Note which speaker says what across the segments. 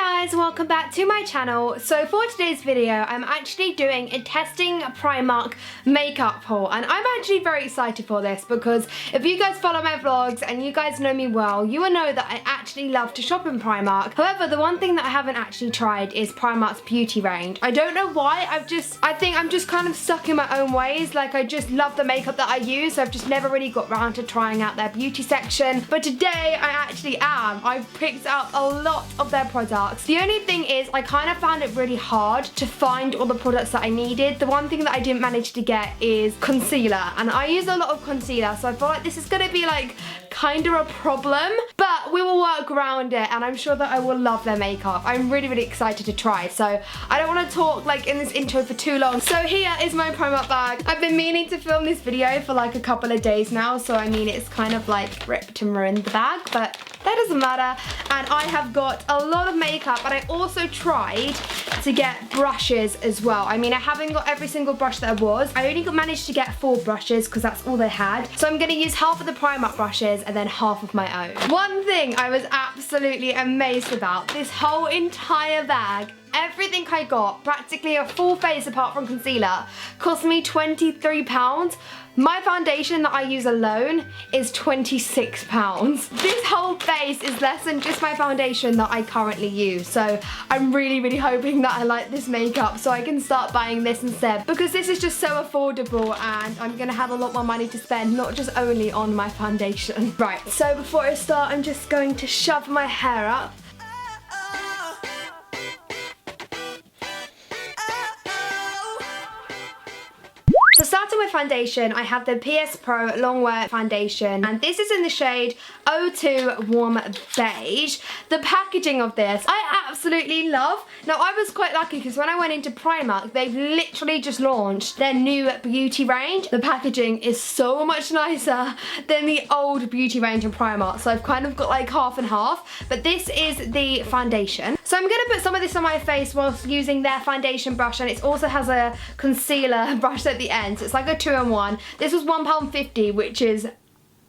Speaker 1: Guys, welcome back to my channel. So for today's video, I'm actually doing a testing Primark makeup haul, and I'm actually very excited for this because if you guys follow my vlogs and you guys know me well, you will know that I actually love to shop in Primark. However, the one thing that I haven't actually tried is Primark's beauty range. I don't know why, I think I'm just kind of stuck in my own ways. Like, I just love the makeup that I use, so I've just never really got around to trying out their beauty section. But today I actually am. I've picked up a lot of their products. The only thing is I kind of found it really hard to find all the products that I needed. The one thing that I didn't manage to get is concealer, and I use a lot of concealer, so I feel like this is going to be like kind of a problem, but we will work around it, and I'm sure that I will love their makeup. I'm really excited to try, so I don't want to talk like in this intro for too long. So here is my Primark bag. I've been meaning to film this video for like a couple of days now, so I mean it's kind of like ripped and ruined the bag, but that doesn't matter. And I have got a lot of makeup, and I also tried to get brushes as well. I mean, I haven't got every single brush that I was. I only managed to get 4 brushes because that's all they had. So I'm going to use half of the Primark brushes and then half of my own. One thing I was absolutely amazed about, this whole entire bag, everything I got, practically a full face apart from concealer, cost me £23. My foundation that I use alone is £26. This whole face is less than just my foundation that I currently use. So I'm really hoping that I like this makeup so I can start buying this instead, because this is just so affordable and I'm gonna have a lot more money to spend, not just only on my foundation. Right, so before I start, I'm just going to shove my hair up. So starting with foundation, I have the PS Pro Longwear Foundation, and this is in the shade 02 Warm Beige. The packaging of this, I absolutely love. Now, I was quite lucky because when I went into Primark, they've literally just launched their new beauty range. The packaging is so much nicer than the old beauty range in Primark, so I've kind of got like half and half, but this is the foundation. So I'm gonna put some of this on my face whilst using their foundation brush, and it also has a concealer brush at the end. So it's like a 2-in-1. This was £1.50, which is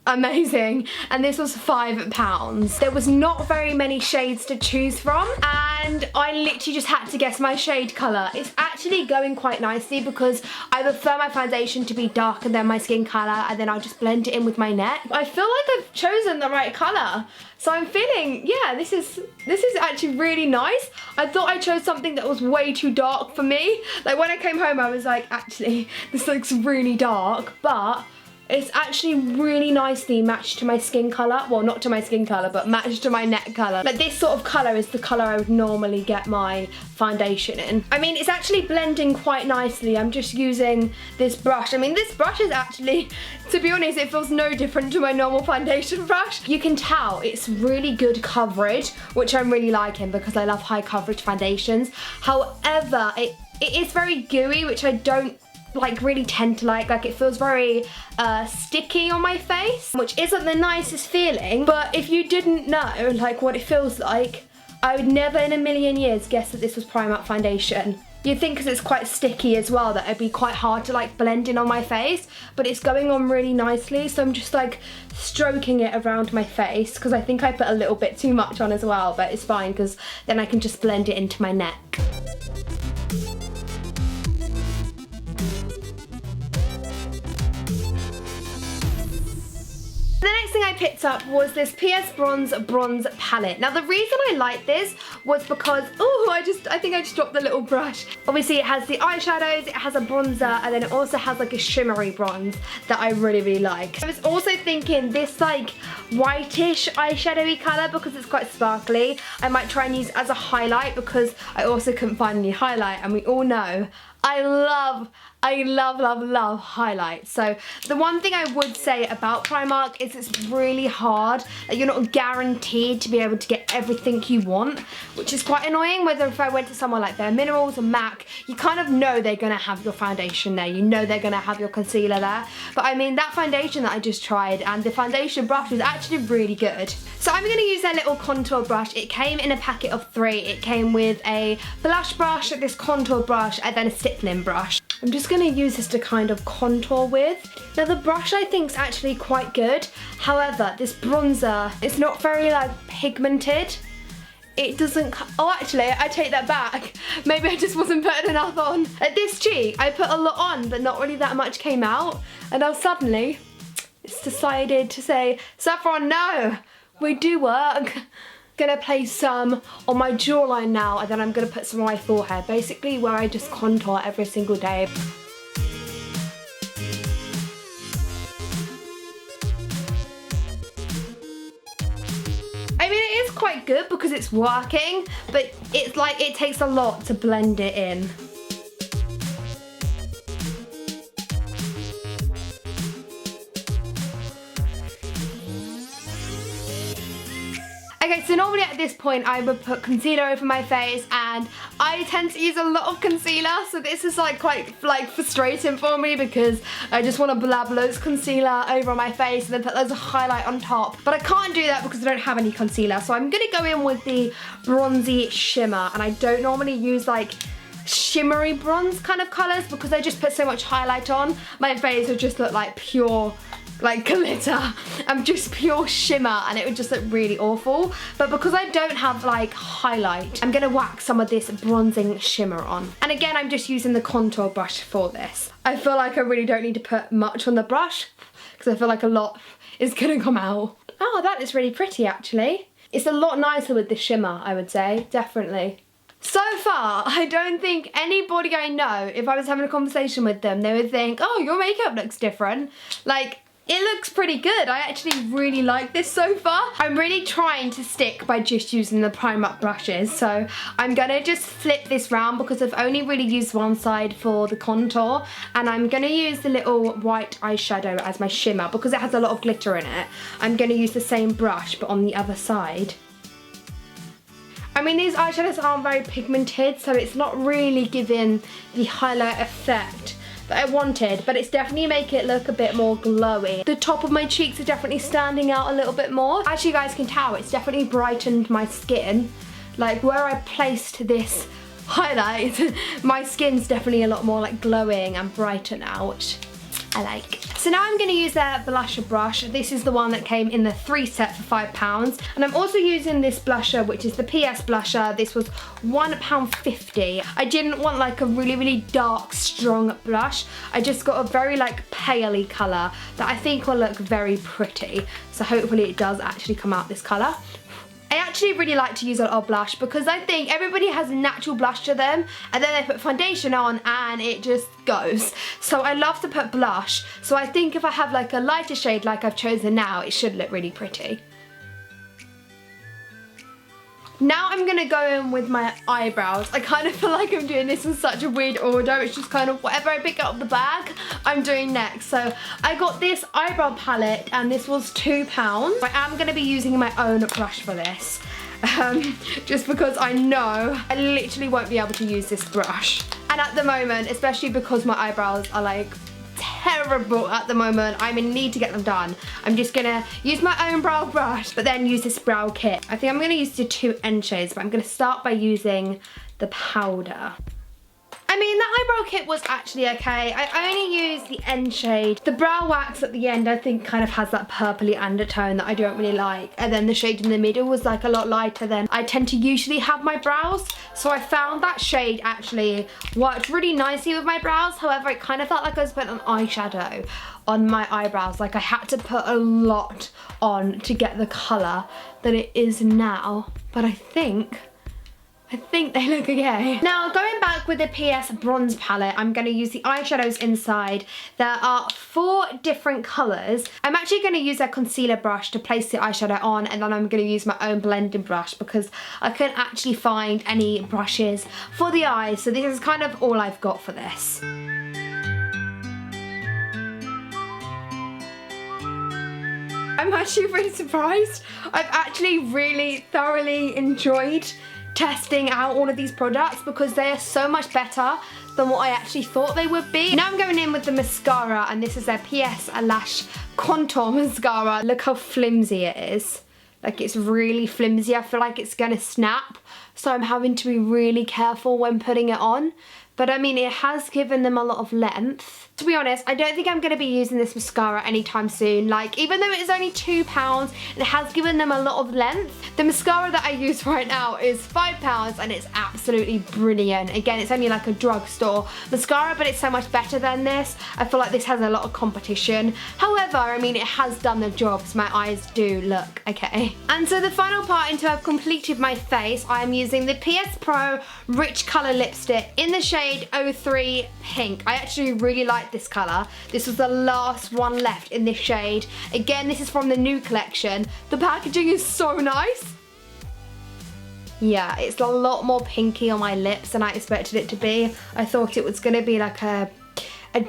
Speaker 1: amazing, and this was £5. There was not very many shades to choose from, and I literally just had to guess my shade colour. It's actually going quite nicely because I prefer my foundation to be darker than my skin colour, and then I'll just blend it in with my neck. I feel like I've chosen the right colour, so I'm feeling, yeah, this is actually really nice. I thought I chose something that was way too dark for me. Like, when I came home I was like, actually this looks really dark, but it's actually really nicely matched to my skin colour. Well, not to my skin colour, but matched to my neck colour. Like, this sort of colour is the colour I would normally get my foundation in. I mean, it's actually blending quite nicely. I'm just using this brush. I mean, this brush is actually, to be honest, it feels no different to my normal foundation brush. You can tell it's really good coverage, which I'm really liking because I love high coverage foundations. However, it is very gooey, which I don't like really tend to like it feels very sticky on my face, which isn't the nicest feeling. But if you didn't know like what it feels like, I would never in a million years guess that this was Primark foundation. You'd think because it's quite sticky as well that it'd be quite hard to like blend in on my face, but it's going on really nicely, so I'm just like stroking it around my face because I think I put a little bit too much on as well, but it's fine because then I can just blend it into my neck. The next thing I picked up was this PS Bronze palette. Now, the reason I like this was because, I think I just dropped the little brush. Obviously, it has the eyeshadows, it has a bronzer, and then it also has like a shimmery bronze that I really like. I was also thinking this like whitish eyeshadowy colour, because it's quite sparkly, I might try and use it as a highlight because I also couldn't find any highlight, and we all know I love highlights. So the one thing I would say about Primark is it's really hard. Like, you're not guaranteed to be able to get everything you want, which is quite annoying. Whether if I went to somewhere like Bare Minerals or MAC, you kind of know they're gonna have your foundation there, you know they're gonna have your concealer there. But I mean, that foundation that I just tried and the foundation brush was actually really good. So I'm gonna use their little contour brush. It came in a packet of 3. It came with a blush brush, this contour brush, and then a stippling brush. I'm just going to use this to kind of contour with. Now, the brush I think is actually quite good. However, this bronzer is not very like pigmented. it doesn't, oh actually, I take that back. Maybe I just wasn't putting enough on. At this cheek, I put a lot on, but not really that much came out. And now suddenly, it's decided to say, Saffron, no, we do work. Gonna place some on my jawline now, and then I'm gonna put some on my forehead, basically where I just contour every single day. I mean, it is quite good because it's working, but it's like it takes a lot to blend it in. Okay, so normally at this point I would put concealer over my face, and I tend to use a lot of concealer, so this is like quite frustrating for me because I just want to blab loads of concealer over my face and then put loads of highlight on top. But I can't do that because I don't have any concealer, so I'm gonna go in with the bronzy shimmer, and I don't normally use like shimmery bronze kind of colours because I just put so much highlight on. My face would just look like pure like glitter and just pure shimmer, and it would just look really awful. But because I don't have like highlight, I'm gonna whack some of this bronzing shimmer on. And again, I'm just using the contour brush for this. I feel like I really don't need to put much on the brush because I feel like a lot is gonna come out. Oh, that is really pretty actually. It's a lot nicer with the shimmer, I would say, definitely. So far, I don't think anybody I know, if I was having a conversation with them, they would think, oh, your makeup looks different. Like, it looks pretty good. I actually really like this so far. I'm really trying to stick by just using the Primark brushes. So I'm gonna just flip this round because I've only really used one side for the contour. And I'm gonna use the little white eyeshadow as my shimmer because it has a lot of glitter in it. I'm gonna use the same brush but on the other side. I mean, these eyeshadows aren't very pigmented, so it's not really giving the highlight effect that I wanted, but it's definitely making it look a bit more glowy. The top of my cheeks are definitely standing out a little bit more. As you guys can tell, it's definitely brightened my skin. Like where I placed this highlight, my skin's definitely a lot more like glowing and brighter now, which I like. So now I'm going to use their blusher brush. This is the one that came in the 3 set for £5. And I'm also using this blusher, which is the PS blusher. This was £1.50. I didn't want like a really, really dark, strong blush. I just got a very like paley colour that I think will look very pretty. So hopefully it does actually come out this colour. I actually really like to use a lot of blush because I think everybody has a natural blush to them and then they put foundation on and it just goes. So I love to put blush. So I think if I have like a lighter shade like I've chosen now, it should look really pretty. Now I'm gonna go in with my eyebrows. I kind of feel like I'm doing this in such a weird order. It's just kind of whatever I pick up the bag, I'm doing next. So I got this eyebrow palette and this was £2. I am gonna be using my own brush for this. Just because I know I literally won't be able to use this brush. And at the moment, especially because my eyebrows are like terrible at the moment, I'm in need to get them done. I'm just gonna use my own brow brush, but then use this brow kit. I think I'm gonna use the 2 end shades, but I'm gonna start by using the powder. I mean, the eyebrow kit was actually okay. I only used the end shade. The brow wax at the end, I think, kind of has that purpley undertone that I don't really like. And then the shade in the middle was like a lot lighter than I tend to usually have my brows. So I found that shade actually worked really nicely with my brows. However, it kind of felt like I was putting an eyeshadow on my eyebrows. Like I had to put a lot on to get the colour that it is now. But I think they look okay. Now, going back with the PS bronze palette, I'm going to use the eyeshadows inside. There are 4 different colours. I'm actually going to use a concealer brush to place the eyeshadow on, and then I'm going to use my own blending brush because I couldn't actually find any brushes for the eyes. So this is kind of all I've got for this. I'm actually really surprised. I've actually really thoroughly enjoyed testing out all of these products because they are so much better than what I actually thought they would be. Now I'm going in with the mascara, and this is their PS Lash Contour Mascara. Look how flimsy it is. Like, it's really flimsy. I feel like it's gonna snap, so I'm having to be really careful when putting it on. but I mean, it has given them a lot of length. To be honest, I don't think I'm going to be using this mascara anytime soon. Like, even though it is only £2, it has given them a lot of length. The mascara that I use right now is £5 and it's absolutely brilliant. Again, it's only like a drugstore mascara, but it's so much better than this. I feel like this has a lot of competition. However, I mean, it has done the job, so my eyes do look okay. And so the final part, until I've completed my face, I am using the PS Pro Rich Colour Lipstick in the shade 03 Pink. I actually really like this colour. This was the last one left in this shade. Again, this is from the new collection. The packaging is so nice. Yeah, it's a lot more pinky on my lips than I expected it to be. I thought it was going to be like a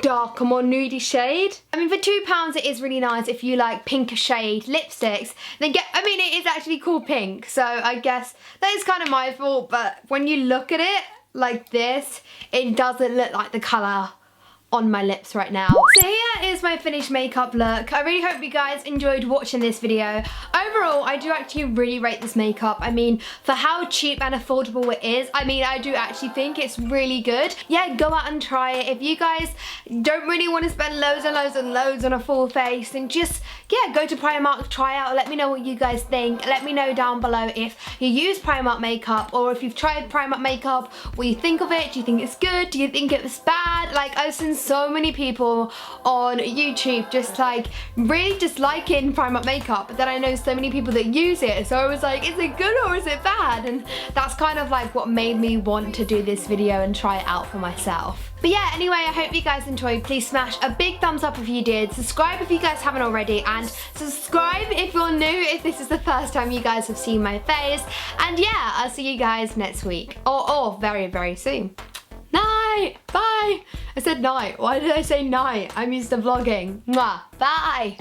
Speaker 1: darker, more nudie shade. I mean, for £2 it is really nice if you like pinker shade lipsticks. Then I mean, it is actually called pink, so I guess that is kind of my fault, but when you look at it like this, it doesn't look like the colour on my lips right now. So here is my finished makeup look. I really hope you guys enjoyed watching this video. Overall, I do actually really rate this makeup. I mean, for how cheap and affordable it is, I mean, I do actually think it's really good. Yeah, go out and try it. If you guys don't really want to spend loads and loads and loads on a full face, then just, yeah, go to Primark, try out, let me know what you guys think. Let me know down below if you use Primark makeup, or if you've tried Primark makeup, what you think of it. Do you think it's good? Do you think it was bad? Like, I've seen so many people on YouTube just like really disliking Primark makeup, but then I know so many people that use it, so I was like, is it good or is it bad? And that's kind of like what made me want to do this video and try it out for myself. But yeah, anyway, I hope you guys enjoyed. Please smash a big thumbs up if you did, subscribe if you guys haven't already, and subscribe if you're new, if this is the first time you guys have seen my face. And yeah, I'll see you guys next week, or very, very soon. Night! Bye! I said night. Why did I say night? I'm used to vlogging. Mwah. Bye!